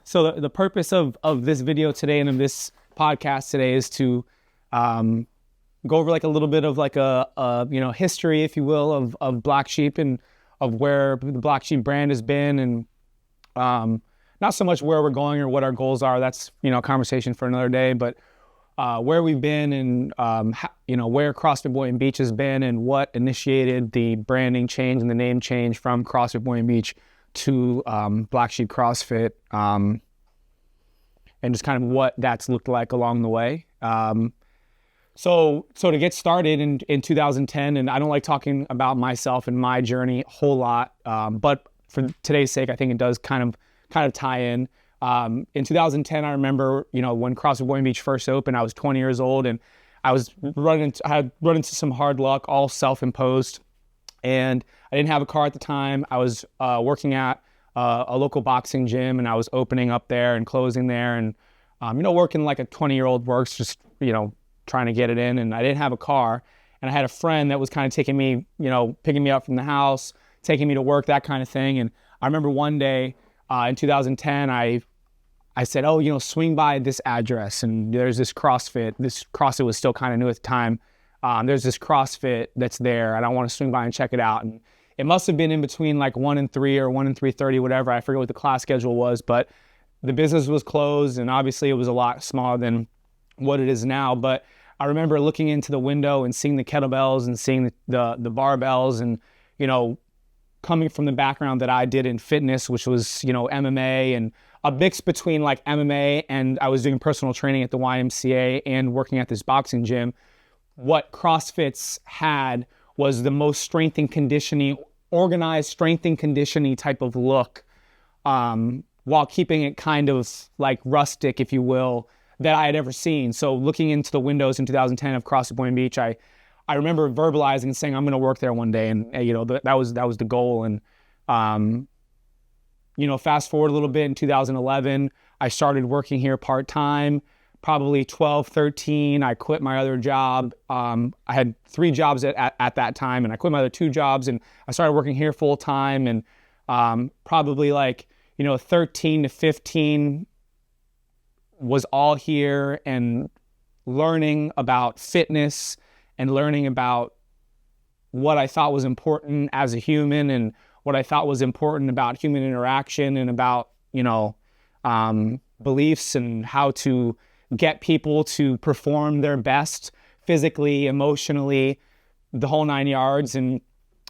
So the purpose of this video today and of this podcast today is to go over like a little bit of like a history, if you will, of Black Sheep and of where the Black Sheep brand has been, and not so much where we're going or what our goals are. That's a conversation for another day. But where we've been and where CrossFit Boynton Beach has been and what initiated the branding change and the name change from CrossFit Boynton Beach to Black Sheep CrossFit, and just kind of what that's looked like along the way. So to get started in 2010, and I don't like talking about myself and my journey a whole lot, but for today's sake, I think it does kind of tie in. In 2010, I remember, when CrossFit Boynton Beach first opened, I was 20 years old, and I had run into some hard luck, all self-imposed, and I didn't have a car at the time. I was working at a local boxing gym, and I was opening up there and closing there, and working like a 20-year-old works, just trying to get it in, and I didn't have a car, and I had a friend that was kind of taking me, picking me up from the house, taking me to work, that kind of thing. And I remember one day in 2010, I said, swing by this address, and there's this CrossFit. This CrossFit was still kind of new at the time. There's this CrossFit that's there, and I want to swing by and check it out. And it must have been in between like 1 and 3 or 1 and 3:30, whatever. I forget what the class schedule was, but the business was closed, and obviously it was a lot smaller than what it is now. But I remember looking into the window and seeing the kettlebells and seeing the barbells, and coming from the background that I did in fitness, which was MMA, and a mix between like MMA and I was doing personal training at the YMCA and working at this boxing gym. What CrossFit's had was the most strength and conditioning, organized strength and conditioning type of look, while keeping it kind of like rustic, if you will, that I had ever seen. So looking into the windows in 2010 of CrossFit Boynton Beach, I remember verbalizing and saying, I'm going to work there one day. And, that was the goal. And, fast forward a little bit, in 2011, I started working here part-time, probably 12, 13. I quit my other job. I had 3 jobs at that time, and I quit my other 2 jobs, and I started working here full-time. And probably like, 13 to 15 was all here, and learning about fitness and learning about what I thought was important as a human, and what I thought was important about human interaction, and about, beliefs and how to get people to perform their best physically, emotionally, the whole 9 yards. And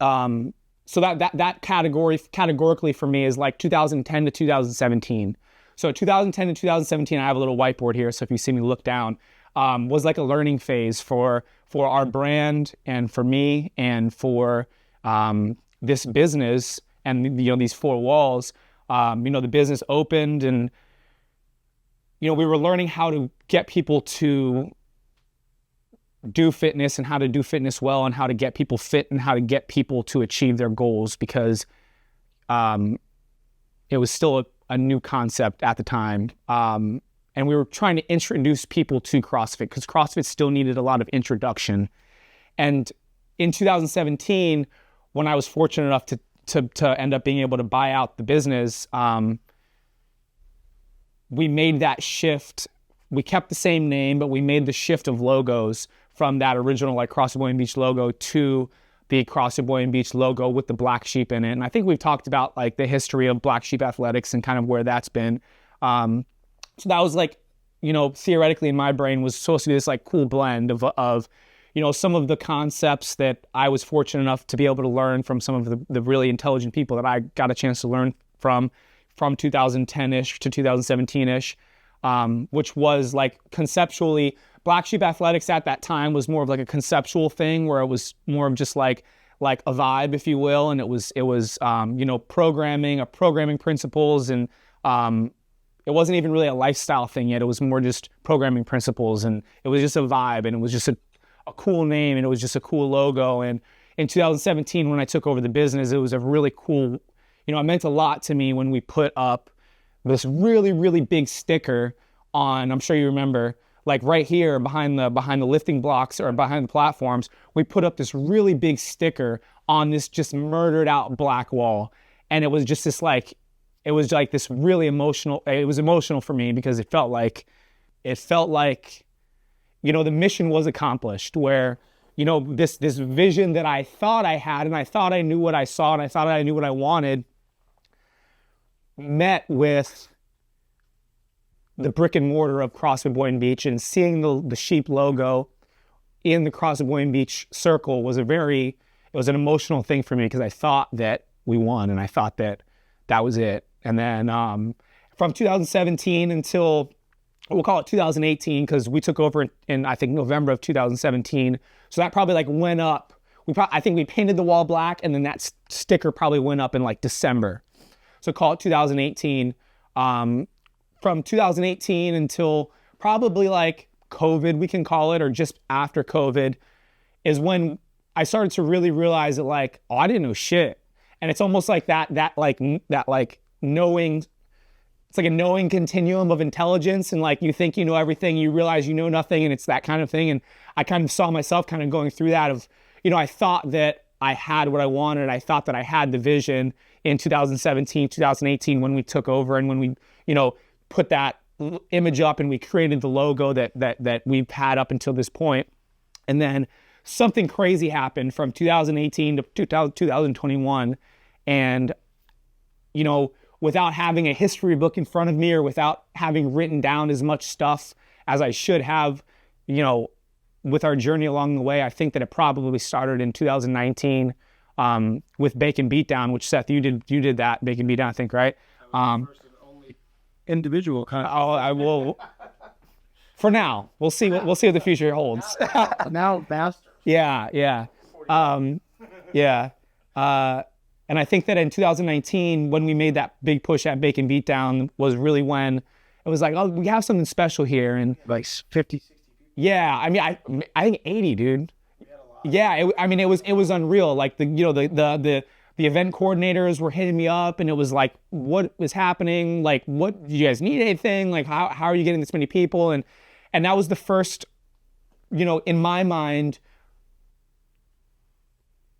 so that categorically for me is like 2010 to 2017. So 2010 to 2017, I have a little whiteboard here, so if you see me look down, was like a learning phase for our brand and for me and for this business and these 4 walls. The business opened, and we were learning how to get people to do fitness and how to do fitness well, and how to get people fit and how to get people to achieve their goals, because it was still a new concept at the time. And we were trying to introduce people to CrossFit, because CrossFit still needed a lot of introduction. And in 2017, when I was fortunate enough to end up being able to buy out the business, we made that shift. We kept the same name, but we made the shift of logos from that original like CrossFit Boynton Beach logo to the CrossFit Boynton Beach logo with the Black Sheep in it. And I think we've talked about like the history of Black Sheep athletics and kind of where that's been. So that was like, theoretically in my brain was supposed to be this like cool blend of some of the concepts that I was fortunate enough to be able to learn from some of the really intelligent people that I got a chance to learn from 2010-ish to 2017-ish, which was like conceptually, Black Sheep athletics at that time was more of like a conceptual thing, where it was more of just like a vibe, if you will. And it was programming principles, and it wasn't even really a lifestyle thing yet. It was more just programming principles, and it was just a vibe, and it was just a cool name, and it was just a cool logo. And in 2017, when I took over the business, it was a really cool, it meant a lot to me when we put up this really, really big sticker on, I'm sure you remember, like right here behind the lifting blocks or behind the platforms, we put up this really big sticker on this just murdered out black wall. And it was just this like, it was like this really emotional, it was emotional for me because it felt like, you know, the mission was accomplished where, you know, this vision that I thought I had, and I thought I knew what I saw, and I thought I knew what I wanted, met with the brick and mortar of CrossFit Boynton Beach, and seeing the sheep logo in the CrossFit Boynton Beach circle was it was an emotional thing for me because I thought that we won, and I thought that was it. And then from 2017 until, we'll call it 2018, because we took over in I think November of 2017. So that probably like went up. I think we painted the wall black, and then that sticker probably went up in like December. So call it 2018. From 2018 until probably like COVID, we can call it, or just after COVID, is when I started to really realize that like, oh, I didn't know shit. And it's almost like that knowing, it's like a knowing continuum of intelligence, and like you think you know everything, you realize you know nothing, and it's that kind of thing. And I kind of saw myself kind of going through that of, you know, I thought that I had what I wanted. I thought that I had the vision in 2017, 2018 when we took over, and when we, you know, put that image up and we created the logo that we've had up until this point. And then something crazy happened from 2018 to 2021. And, you know, without having a history book in front of me, or without having written down as much stuff as I should have, you know, with our journey along the way, I think that it probably started in 2019 with Bacon Beatdown, which Seth, you did that Bacon Beatdown, I think, right? First and only individual kind of. Oh, I will. For now, we'll see what the future holds. Now, master. Yeah. And I think that in 2019, when we made that big push at Bacon Beatdown, was really when it was like, oh, we have something special here. And Like 50, 60 people. yeah, I mean, I think 80, dude. Yeah, it was unreal. Like the event coordinators were hitting me up, and it was like, what is happening? Like, what, do you guys need anything? Like, how are you getting this many people? And that was the first, you know, in my mind,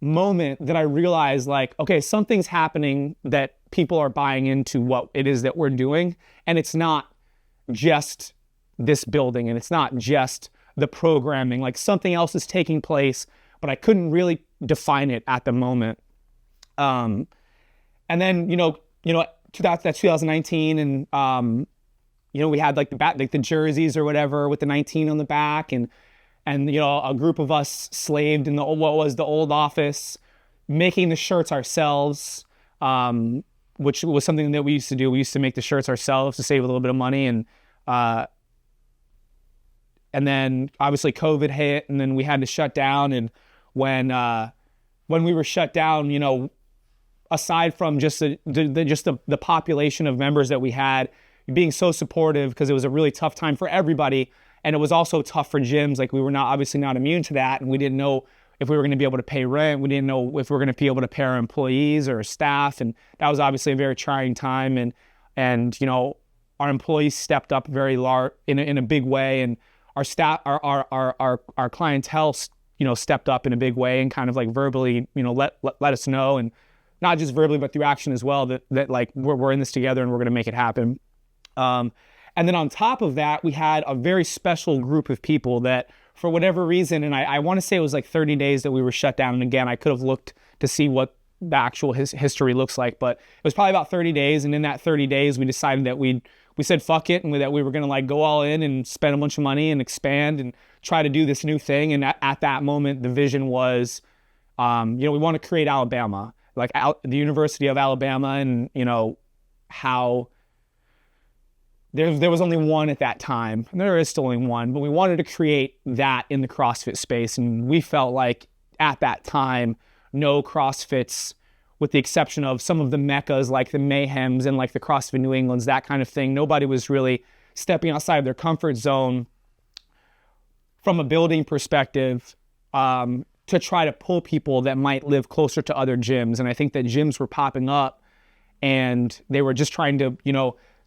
moment that I realized, like, okay, something's happening, that people are buying into what it is that we're doing, and it's not just this building, and it's not just the programming. Like, something else is taking place, but I couldn't really define it at the moment. And then, that's 2019, and we had like the jerseys or whatever with the 19 on the back, and a group of us slaved in what was the old office, making the shirts ourselves, which was something that we used to do. We used to make the shirts ourselves to save a little bit of money, and then obviously COVID hit, and then we had to shut down. And when we were shut down, aside from just the population of members that we had being so supportive, because it was a really tough time for everybody. And it was also tough for gyms. Like, we were obviously not immune to that. And we didn't know if we were going to be able to pay rent. We didn't know if we were going to be able to pay our employees or staff. And that was obviously a very trying time. And our employees stepped up very large in a big way. And our staff, our clientele, stepped up in a big way and kind of like verbally, let us know. And not just verbally, but through action as well, that like we're in this together and we're going to make it happen. And then on top of that, we had a very special group of people that, for whatever reason, and I want to say it was like 30 days that we were shut down. And again, I could have looked to see what the actual history looks like, but it was probably about 30 days. And in that 30 days, we decided that we said fuck it, and that we were going to like go all in and spend a bunch of money and expand and try to do this new thing. And at that moment, the vision was, we want to create Alabama, like the University of Alabama, and how there was only one at that time, and there is still only one, but we wanted to create that in the CrossFit space. And we felt like at that time, no CrossFits, with the exception of some of the meccas like the Mayhems and like the CrossFit New Englands, that kind of thing, nobody was really stepping outside of their comfort zone from a building perspective to try to pull people that might live closer to other gyms. And I think that gyms were popping up, and they were just trying to,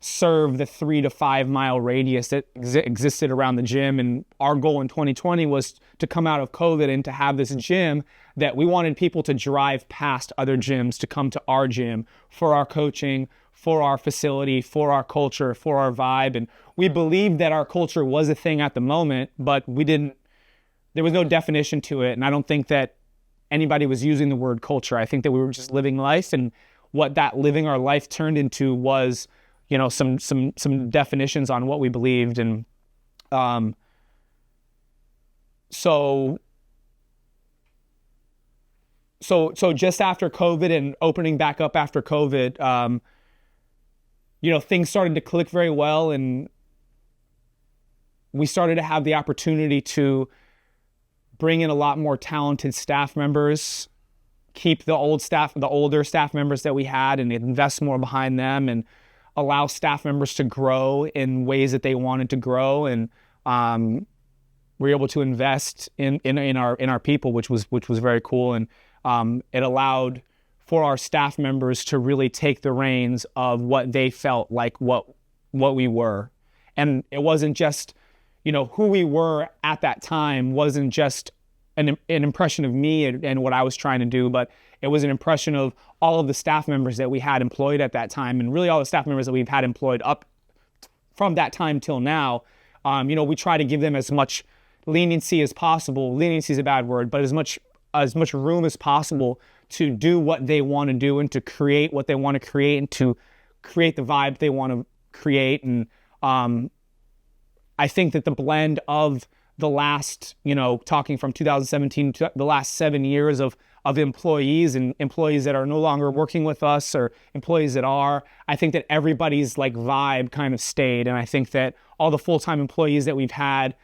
serve the 3 to 5 mile radius that existed around the gym. And our goal in 2020 was to come out of COVID and to have this gym that we wanted people to drive past other gyms to come to our gym for our coaching, for our facility, for our culture, for our vibe. And we believed that our culture was a thing at the moment, but there was no definition to it. And I don't think that anybody was using the word culture. I think that we were just living life, and what that living our life turned into was, some definitions on what we believed. And so just after COVID and opening back up after COVID, things started to click very well, and we started to have the opportunity to bring in a lot more talented staff members, keep the older staff members that we had, and invest more behind them, and allow staff members to grow in ways that they wanted to grow. And we're able to invest in our people, which was very cool. And it allowed for our staff members to really take the reins of what they felt like what we were. And it wasn't just, who we were at that time wasn't just an impression of me and what I was trying to do, but it was an impression of all of the staff members that we had employed at that time, and really all the staff members that we've had employed up from that time till now. We try to give them as much leniency as possible. Leniency is a bad word, but as much room as possible to do what they want to do and to create what they want to create and to create the vibe they want to create. And I think that the blend of the last, talking from 2017 to the last 7 years of employees and employees that are no longer working with us or employees that are, I think that everybody's vibe kind of stayed. And I think that all the full-time employees that we've had,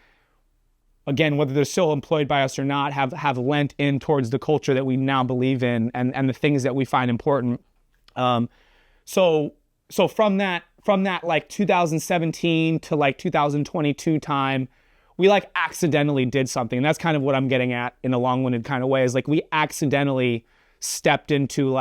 again, whether they're still employed by us or not, have lent in towards the culture that we now believe in and the things that we find important. So from that 2017 to 2022 time, we accidentally did something. And that's kind of what I'm getting at in a long-winded kind of way, is we accidentally stepped into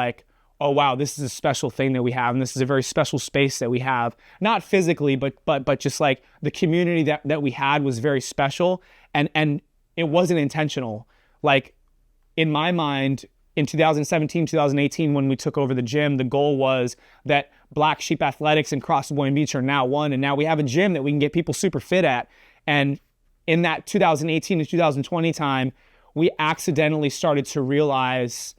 oh wow, this is a special thing that we have, and this is a very special space that we have. Not physically, but just the community that we had was very special, and it wasn't intentional. In my mind, in 2017, 2018, when we took over the gym, the goal was that Black Sheep Athletics and Crossfit Boynton Beach are now one, and now we have a gym that we can get people super fit at. And in that 2018 to 2020 time, we accidentally started to realize,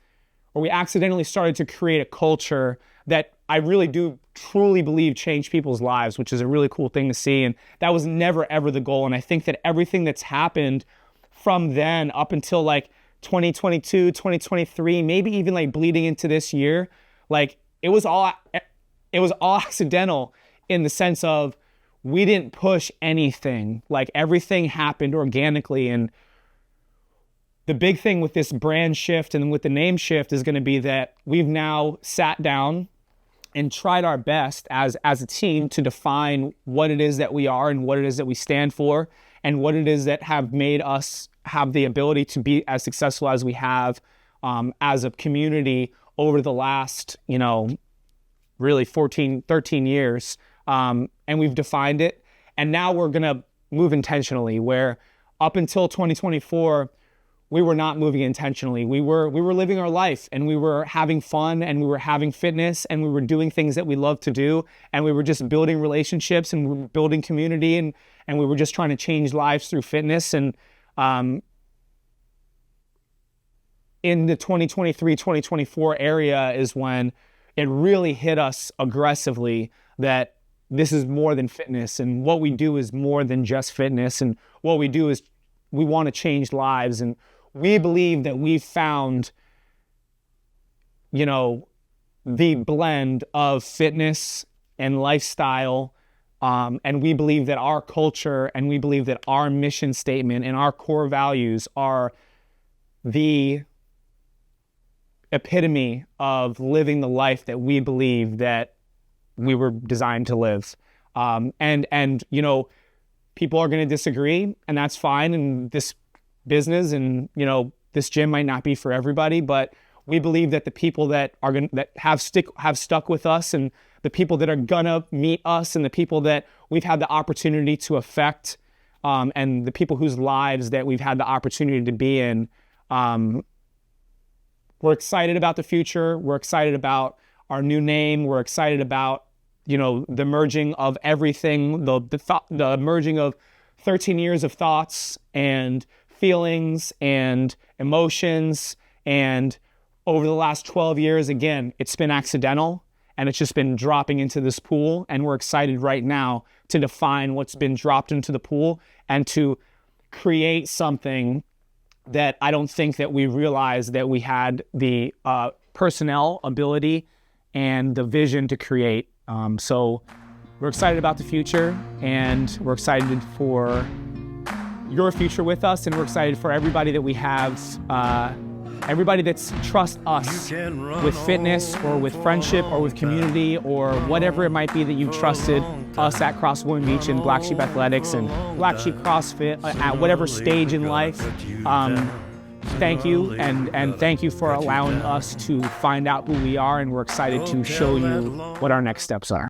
or we accidentally started to create a culture that I really do truly believe changed people's lives, which is a really cool thing to see. And that was never, ever the goal. And I think that everything that's happened from then up until 2022, 2023, maybe even bleeding into this year, it was all accidental, in the sense of we didn't push anything. Everything happened organically. And the big thing with this brand shift and with the name shift is going to be that we've now sat down and tried our best as a team to define what it is that we are and what it is that we stand for and what it is that have made us have the ability to be as successful as we have as a community over the last, really 13 years. And we've defined it. And now we're going to move intentionally, where up until 2024, we were not moving intentionally. We were living our life, and we were having fun, and we were having fitness, and we were doing things that we love to do. And we were just building relationships, and we were building community, and we were just trying to change lives through fitness. And in the 2023, 2024 area is when it really hit us aggressively that this is more than fitness, and what we do is more than just fitness, and what we do is we want to change lives. And we believe that we've found, the blend of fitness and lifestyle, and we believe that our culture and we believe that our mission statement and our core values are the epitome of living the life that we believe that we were designed to live. And people are going to disagree, and that's fine in this business. And, this gym might not be for everybody, but we believe that the people that have stuck with us, and the people that are gonna meet us, and the people that we've had the opportunity to affect, and the people whose lives that we've had the opportunity to be in, we're excited about the future. We're excited about our new name. We're excited about, you know, the merging of everything, the merging of 13 years of thoughts and feelings and emotions. And over the last 12 years, again, it's been accidental, and it's just been dropping into this pool. And we're excited right now to define what's been dropped into the pool and to create something that I don't think that we realized that we had the personnel ability and the vision to create. So we're excited about the future, and we're excited for your future with us, and we're excited for everybody that we have, everybody that's trust us with fitness or with friendship or with community or whatever it might be that you've trusted us at Crossfit Boynton Beach and Black Sheep Athletics and Black Sheep CrossFit at whatever stage in life. Thank you, and thank you for allowing us to find out who we are, and we're excited to show you what our next steps are.